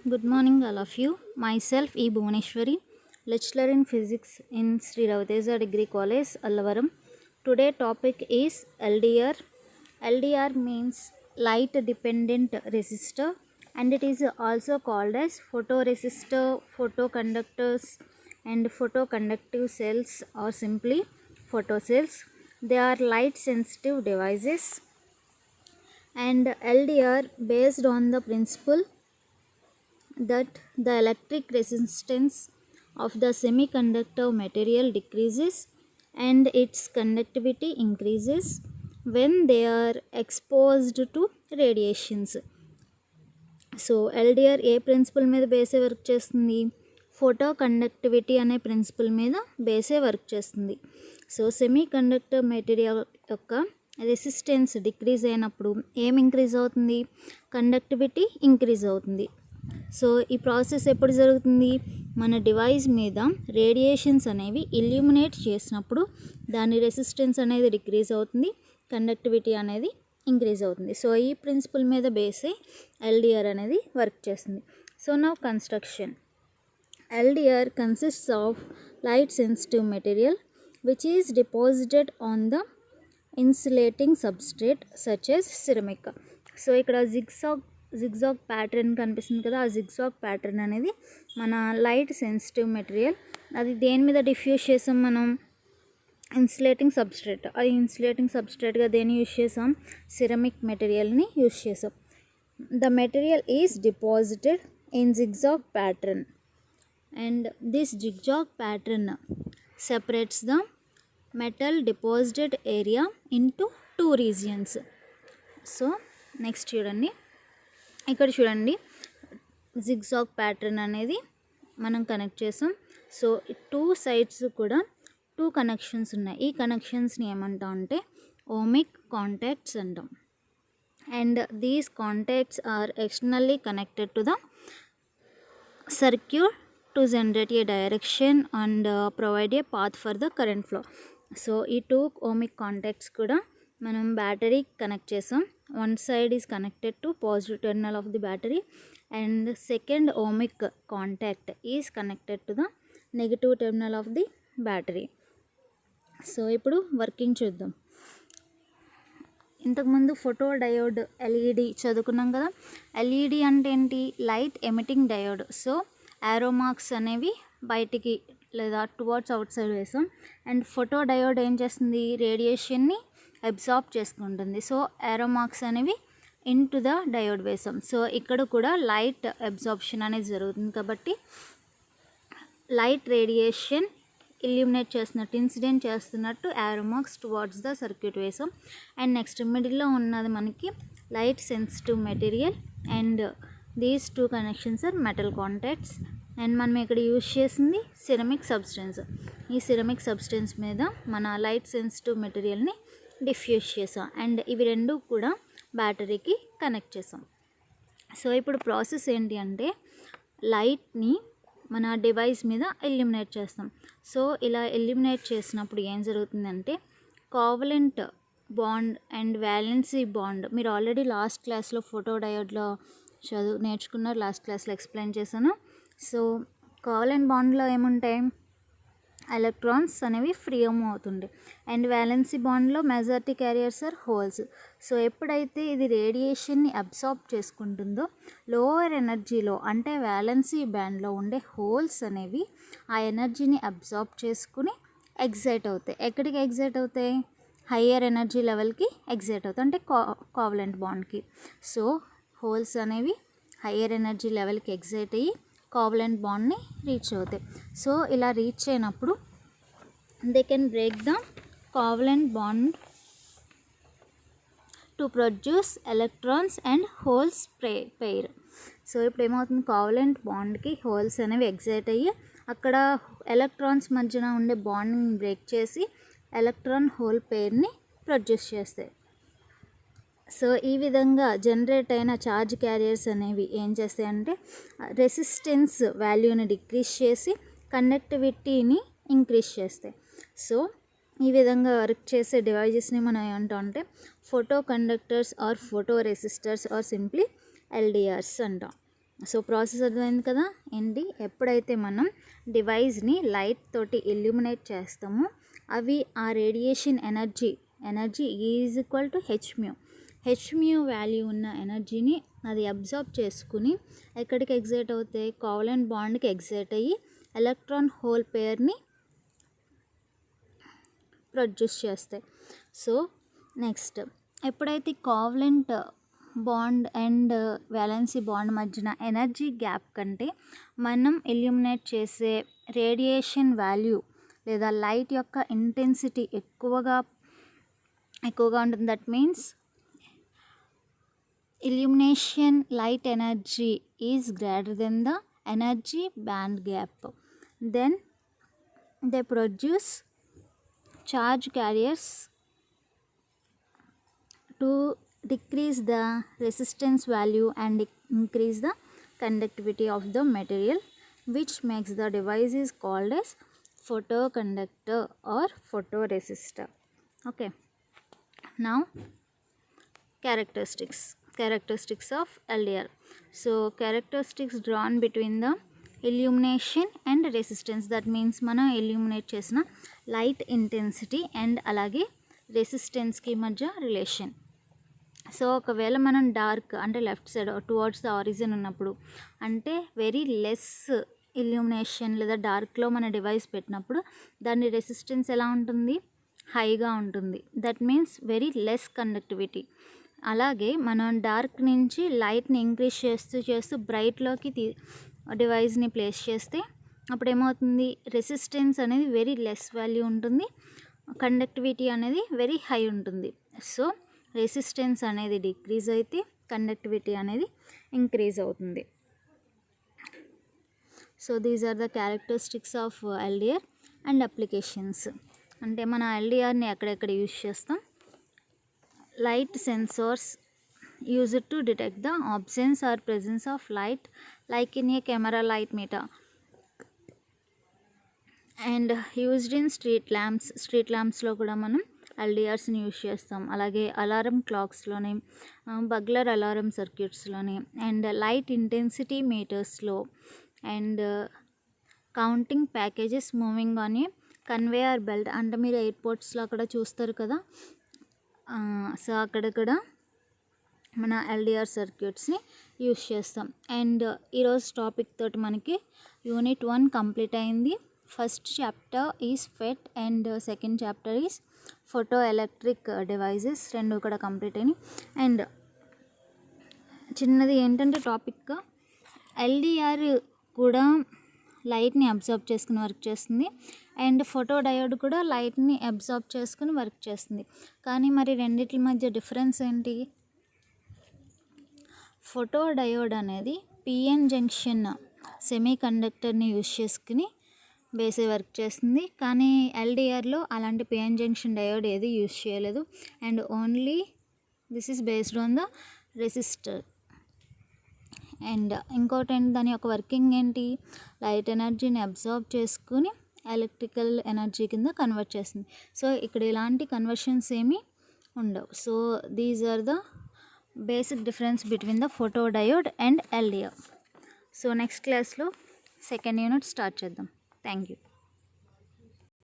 Good morning, all of you. Myself, E. Bhuvaneshwari, lecturer in physics in Sri Ravatesa Degree College, Allavaram. Today topic is LDR. LDR means light dependent resistor, and it is also called as photoresistor, photoconductors, and photoconductive cells, or simply photocells. They are light sensitive devices, and LDR based on the principle that the electric resistance of the semiconductor material decreases and its conductivity increases when they are exposed to radiations. So LDR ఏ principle మీద based work చేస్తుంది? Photo conductivity అనే principle మీద based work చేస్తుంది. So semiconductor material యొక్క resistance decrease అయినప్పుడు ఏం increase అవుతుంది? కండక్టివిటీ ఇంక్రీజ్ అవుతుంది. సో ఈ ప్రాసెస్ ఎప్పుడు జరుగుతుంది? మన డివైస్ మీద రేడియేషన్స్ అనేవి ఇల్యూమినేట్ చేసినప్పుడు దాని రెసిస్టెన్స్ అనేది డిక్రీజ్ అవుతుంది, కండక్టివిటీ అనేది ఇంక్రీజ్ అవుతుంది. సో ఈ ప్రిన్సిపల్ మీద బేసే ఎల్డిఆర్ అనేది వర్క్ చేస్తుంది. So now construction. LDR consists of light sensitive material which is deposited on the insulating substrate such as ceramic. So ఇక్కడ జిగ్జాగ్ ప్యాటర్న్ కనిపిస్తుంది కదా, ఆ జిగ్జాగ్ ప్యాటర్న్ అనేది మన లైట్ సెన్సిటివ్ మెటీరియల్. అది దేని మీద డిఫ్యూజ్ చేసాం మనం? Insulating substrate. అది ఇన్సులేటింగ్ సబ్స్ట్రేట్గా దేన్ని యూజ్ చేసాం? సిరమిక్ మెటీరియల్ని యూజ్ చేసాం. The material is deposited in zigzag pattern and this zigzag pattern separates the metal deposited area into 2 regions. So next చూడండి, ఇక్కడ చూడండి జిగ్జాగ్ ప్యాటర్న్ అనేది మనం కనెక్ట్ చేసాం. సో 2 సైడ్స్ కూడా 2 కనెక్షన్స్ ఉన్నాయి. ఈ కనెక్షన్స్ని ఏమంటాం అంటే ఓమిక్ కాంటాక్ట్స్ అంటాం. And these contacts are externally connected to the circuit to generate a direction and provide a path for the current flow. So ఈ 2 ఓమిక్ కాంటాక్ట్స్ కూడా మనం బ్యాటరీ కనెక్ట్ చేసాం. One side is connected to positive terminal of the battery and second ohmic contact is connected to the negative terminal of the battery. So ఇప్పుడు working చూద్దాం. ఇంతకుముందు photo diode LED చదువుకున్నాం కదా. LED అంటే ఏంటి? Light emitting diode. So arrow marks అనేవి బయటికి లేదా టువర్డ్స్ అవుట్ సైడ్ వేసాం. అండ్ ఫోటో డయోడ్ ఏం చేస్తుంది? రేడియేషన్ని అబ్జార్బ్ చేసుకుంటుంది. సో యారో మార్క్స్ అనేవి ఇన్ టు ద డయోడ్ వేసాం. సో ఇక్కడ కూడా లైట్ అబ్జార్ప్షన్ అనేది జరుగుతుంది కాబట్టి లైట్ రేడియేషన్ ఇల్యూమినేట్ చేస్తున్నట్టు, ఇన్సిడెంట్ చేస్తున్నట్టు arrow marks towards the circuit వేసాం. అండ్ నెక్స్ట్ మిడిల్లో ఉన్నది మనకి light sensitive material and these 2 connections are metal contacts. And మనం ఇక్కడ యూజ్ చేసింది సిరమిక్ సబ్స్టెన్స్. ఈ సిరమిక్ సబ్స్టెన్స్ మీద మన లైట్ సెన్సిటివ్ మెటీరియల్ని డిఫ్యూజ్ చేసాం అండ్ ఇవి రెండు కూడా బ్యాటరీకి కనెక్ట్ చేసాం. సో ఇప్పుడు ప్రాసెస్ ఏంటి అంటే లైట్ని మన డివైస్ మీద ఎల్యూమినేట్ చేస్తాం. సో ఇలా ఎల్యూమినేట్ చేసినప్పుడు ఏం జరుగుతుందంటే covalent band and valency bond, మీరు ఆల్రెడీ లాస్ట్ క్లాస్లో ఫోటో డయోడ్లో నేర్చుకున్నారు, లాస్ట్ క్లాస్లో ఎక్స్ప్లెయిన్ చేశాను. సో కోవలెంట్ బాండ్లో ఏముంటాయి? ఎలక్ట్రాన్స్ అనేవి ఫ్రీ మూవ్ అవుతుండే అండ్ వ్యాలెన్సీ బాండ్లో majority carriers are holes. So ఎప్పుడైతే ఇది రేడియేషన్ని అబ్సార్బ్ చేసుకుంటుందో లోవర్ ఎనర్జీలో అంటే వ్యాలెన్సీ బ్యాండ్లో ఉండే హోల్స్ అనేవి ఆ ఎనర్జీని అబ్సార్బ్ చేసుకుని ఎగ్జైట్ అవుతాయి. ఎక్కడికి ఎగ్జైట్ అవుతాయి? హయ్యర్ ఎనర్జీ లెవెల్కి ఎగ్జైట్ అవుతాయి, అంటే కోవలెంట్ బాండ్కి. సో హోల్స్ అనేవి హయ్యర్ ఎనర్జీ లెవెల్కి ఎగ్జైట్ అయ్యి కోవలెంట్ బాండ్ని రీచ్ అవుతాయి. సో ఇలా రీచ్ అయినప్పుడు they can break the covalent bond to produce electrons and holes pair. So ఇప్పుడు ఏమవుతుంది? కోవలెంట్ బాండ్కి హోల్స్ అనేవి ఎగ్జైట్ అయ్యి అక్కడ ఎలక్ట్రాన్స్ మధ్యన ఉండే బాండ్ని బ్రేక్ చేసి ఎలక్ట్రాన్ హోల్ పెయిర్ని ప్రొడ్యూస్ చేస్తాయి. సో ఈ విధంగా జనరేట్ అయిన ఛార్జ్ క్యారియర్స్ అనేవి ఏం చేస్తాయంటే రెసిస్టెన్స్ వాల్యూని డిక్రీజ్ చేసి కండక్టివిటీని ఇంక్రీజ్ చేస్తాయి. సో ఈ విధంగా వర్క్ చేసే డివైజెస్ని మనం ఏమంటాం అంటే photo conductors or photo resistors or simply LDRs అంటాం. సో ప్రాసెస్ అర్థమైంది కదా. ఏంటి, ఎప్పుడైతే మనం డివైస్ని లైట్ తోటి ఇల్యూమినేట్ చేస్తామో అవి ఆ radiation energy is equal to h mu value ఉన్న ఎనర్జీని అది అబ్జర్బ్ చేసుకుని ఎక్కడికి ఎగ్జైట్ అవుతాయి, కోవలెంట్ బాండ్కి ఎగ్జైట్ అయ్యి ఎలక్ట్రాన్ హోల్ పేర్ని ప్రొడ్యూస్ చేస్తాయి. సో నెక్స్ట్, ఎప్పుడైతే covalent band and valency band మధ్యన ఎనర్జీ గ్యాప్ కంటే మనం ఇల్యూమినేట్ చేసే రేడియేషన్ వాల్యూ లేదా లైట్ యొక్క ఇంటెన్సిటీ ఎక్కువగా ఉంటుంది. That means illumination light energy is greater than the energy band gap. Then they produce charge carriers to decrease the resistance value and increase the conductivity of the material, which makes the device is called as photoconductor or photoresistor. Okay, now characteristics of LDR. So characteristics drawn between the illumination and resistance, that means మనం illuminate చేసిన light intensity and అలాగే రెసిస్టెన్స్కి మధ్య relation. So ఒకవేళ మనం dark అంటే left side towards the origin ఉన్నప్పుడు, అంటే very less illumination లేదా డార్క్లో మన డివైస్ పెట్టినప్పుడు దాని రెసిస్టెన్స్ ఎలా ఉంటుంది, హైగా ఉంటుంది. That means very less conductivity. అలాగే మనం డార్క్ నుంచి లైట్ని ఇంక్రీజ్ చేస్తూ బ్రైట్లోకి డివైస్ని ప్లేస్ చేస్తే అప్పుడు ఏమవుతుంది, రెసిస్టెన్స్ అనేది వెరీ లెస్ వాల్యూ ఉంటుంది, కండక్టివిటీ అనేది వెరీ హై ఉంటుంది. సో రెసిస్టెన్స్ అనేది డిక్రీజ్ అయితే కండక్టివిటీ అనేది ఇంక్రీజ్ అవుతుంది. So these are the characteristics of LDR and applications. అంటే మన ఎల్డిఆర్ని ఎక్కడెక్కడ యూజ్ చేస్తాం, light sensors used to detect the absence or presence of light, like in a camera light meter, and used in street lamps లో కూడా మనం ఎల్డిఆర్స్ని use చేస్తాం. అలాగే alarm క్లాక్స్లోని, బగ్లర్ అలారం సర్క్యూట్స్లోని, అండ్ లైట్ ఇంటెన్సిటీ మీటర్స్లో, and counting packages moving on a conveyor belt. అంటే మీరు ఎయిర్పోర్ట్స్లో అక్కడ చూస్తారు కదా, సో అక్కడక్కడ మన ఎల్డిఆర్ సర్క్యూట్స్ని యూస్ చేస్తాం. అండ్ ఈరోజు టాపిక్ తోటి మనకి యూనిట్ 1 కంప్లీట్ అయింది. First chapter is FET and second chapter is photo electric devices, రెండు కూడా కంప్లీట్ అయినాయి. అండ్ చిన్నది ఏంటంటే టాపిక్, ఎల్డిఆర్ కూడా లైట్ని అబ్జర్బ్ చేసుకుని వర్క్ చేస్తుంది అండ్ ఫోటో డయోడ్ కూడా లైట్ని అబ్జర్బ్ చేసుకుని వర్క్ చేస్తుంది. కానీ మరి రెండిటి మధ్య డిఫరెన్స్ ఏంటి? ఫోటో డయోడ్ అనేది పిఎన్ జంక్షన్ సెమీ కండక్టర్ని యూజ్ చేసుకుని బేసే వర్క్ చేస్తుంది. కానీ ఎల్డిఆర్లో అలాంటి పిఎన్ జంక్షన్ డయోడ్ ఏది యూజ్ చేయలేదు. And only this is based on the resistor. And ఇంకోటి ఏంటి, దాని యొక్క వర్కింగ్ ఏంటి, లైట్ ఎనర్జీని అబ్జర్బ్ చేసుకుని ఎలక్ట్రికల్ ఎనర్జీ కింద కన్వర్ట్ చేస్తుంది. సో ఇక్కడ ఇలాంటి కన్వర్షన్స్ ఏమీ ఉండవు. So these are the basic difference between the photo diode and LDR. So next క్లాస్లో సెకండ్ యూనిట్ స్టార్ట్ చేద్దాం. Thank you.